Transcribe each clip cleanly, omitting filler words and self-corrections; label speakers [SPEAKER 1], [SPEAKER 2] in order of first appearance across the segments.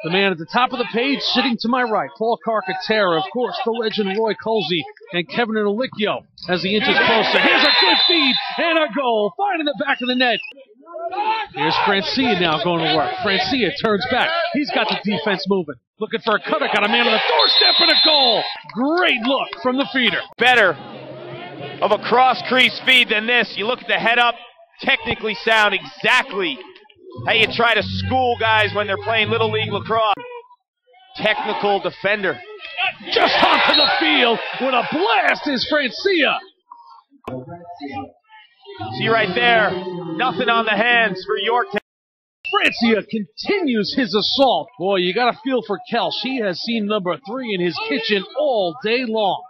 [SPEAKER 1] The man at the top of the page sitting to my right, Paul Carcaterra, of course, the legend Roy Colsey, and Kevin Alicchio as he inches closer. Here's a good feed and a goal, finding the back of the net. Here's Francia now going to work. Francia turns back. He's got the defense moving. Looking for a cutter, got a man on the doorstep and a goal. Great look from the feeder.
[SPEAKER 2] Better of a cross-crease feed than this. You look at the head up, technically sound, exactly how you try to school guys when they're playing Little League lacrosse. Technical defender.
[SPEAKER 1] Just onto the field with a blast is Francia.
[SPEAKER 2] See right there, nothing on the hands for Yorktown.
[SPEAKER 1] Francia continues his assault. Boy, you got to feel for Kelch. He has seen number 3 in his kitchen all day long.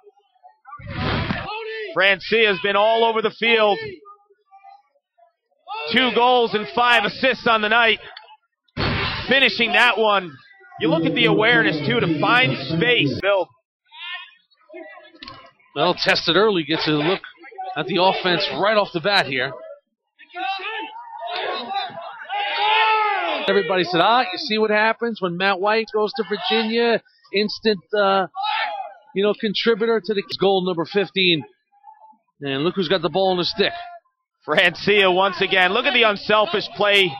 [SPEAKER 2] Francia's been all over the field. 2 goals and 5 assists on the night. Finishing that one. You look at the awareness, too, to find space.
[SPEAKER 1] Well, tested early, gets a look at the offense right off the bat here. Everybody said, you see what happens when Matt White goes to Virginia. Instant, contributor to the goal number 15. And look who's got the ball on the stick.
[SPEAKER 2] Francia once again. Look at the unselfish play.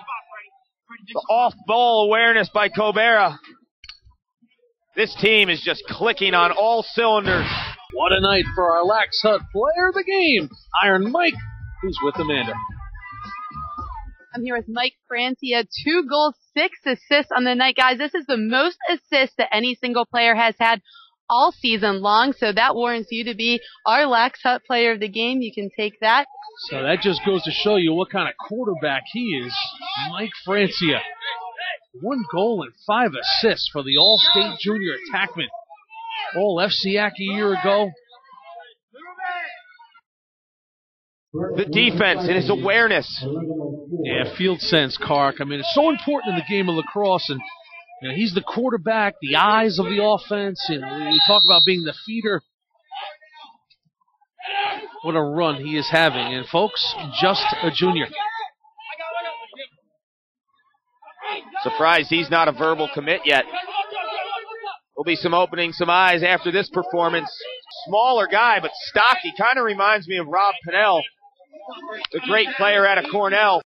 [SPEAKER 2] The off-ball awareness by Cobera. This team is just clicking on all cylinders.
[SPEAKER 1] What a night for our Lax Hut player of the game, Iron Mike, who's with Amanda.
[SPEAKER 3] I'm here with Mike Francia, 2 goals, 6 assists on the night. Guys, this is the most assists that any single player has had all season long, so that warrants you to be our Lax Hut player of the game. You can take that.
[SPEAKER 1] So that just goes to show you what kind of quarterback he is, Mike Francia. 1 goal and 5 assists for the All-State Junior Attackman. All-FCAC a year ago.
[SPEAKER 2] The defense and his awareness.
[SPEAKER 1] Yeah, field sense, Kark. I mean, it's so important in the game of lacrosse, and he's the quarterback, the eyes of the offense, and we talk about being the feeder. What a run he is having, and folks, just a junior.
[SPEAKER 2] Surprised he's not a verbal commit yet. Will be some opening some eyes after this performance. Smaller guy, but stocky. Kind of reminds me of Rob Pennell, the great player out of Cornell.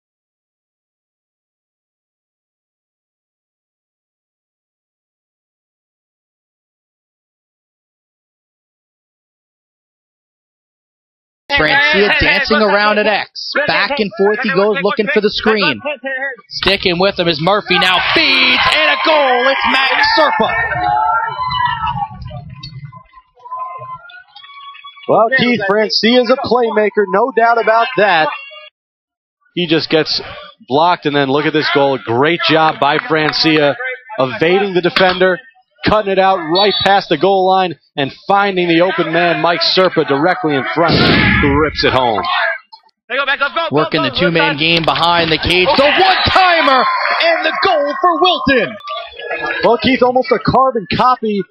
[SPEAKER 4] Francia dancing around at X. Back and forth he goes looking for the screen. Sticking with him is Murphy, now feeds, and a goal. It's Max Serpa.
[SPEAKER 5] Well, Keith, Francia is a playmaker, no doubt about that. He just gets blocked, and then look at this goal. Great job by Francia, evading the defender, cutting it out right past the goal line, and finding the open man, Mike Serpa, directly in front, who rips it home.
[SPEAKER 4] Working the 2-man game behind the cage. The one-timer, and the goal for Wilton.
[SPEAKER 5] Well, Keith, almost a carbon copy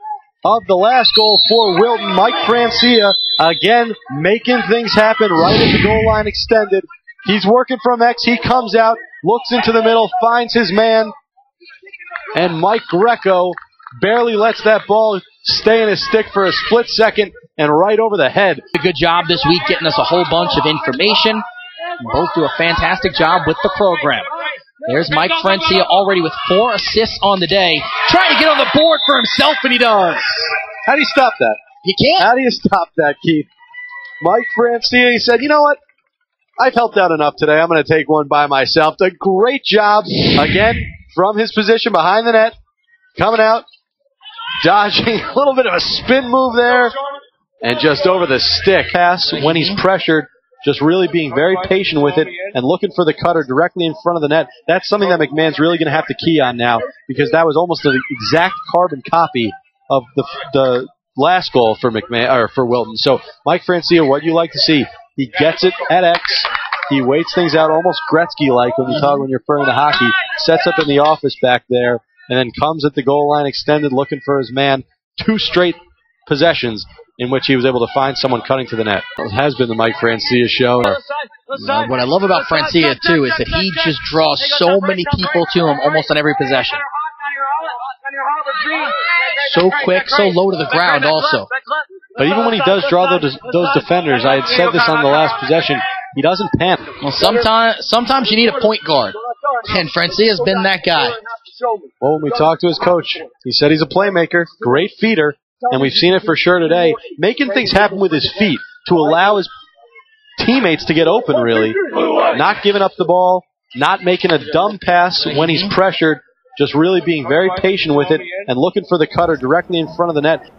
[SPEAKER 5] of the last goal for Wilton. Mike Francia, again, making things happen right at the goal line extended. He's working from X. He comes out, looks into the middle, finds his man, and Mike Greco barely lets that ball stay in his stick for a split second and right over the head.
[SPEAKER 4] A good job this week getting us a whole bunch of information. Both do a fantastic job with the program. There's Mike Francia already with 4 assists on the day. Trying to get on the board for himself, and he does.
[SPEAKER 5] How do you stop that?
[SPEAKER 4] You can't.
[SPEAKER 5] How do you stop that, Keith? Mike Francia, he said, you know what? I've helped out enough today. I'm going to take one by myself. A great job, again, from his position behind the net. Coming out, dodging a little bit of a spin move there, and just over the stick. Pass when he's pressured, just really being very patient with it and looking for the cutter directly in front of the net. That's something that McMahon's really going to have to key on now, because that was almost an exact carbon copy of the last goal for McMahon or for Wilton. So Mike Francia, what you like to see, he gets it at X. He waits things out almost Gretzky-like when you're referring to hockey. Sets up in the office back there, and then comes at the goal line extended looking for his man. 2 straight possessions in which he was able to find someone cutting to the net. It has been the Mike Francia show.
[SPEAKER 4] What I love about Francia, too, is that he just draws so many people to him almost on every possession. So quick, so low to the ground also.
[SPEAKER 5] But even when he does draw those defenders, I had said this on the last possession, he doesn't panic.
[SPEAKER 4] Well, sometimes you need a point guard, and Francia's been that guy.
[SPEAKER 5] Well, when we talked to his coach, he said he's a playmaker, great feeder, and we've seen it for sure today, making things happen with his feet to allow his teammates to get open, really. Not giving up the ball, not making a dumb pass when he's pressured, just really being very patient with it and looking for the cutter directly in front of the net.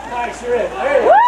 [SPEAKER 6] Nice, you're in. There you go.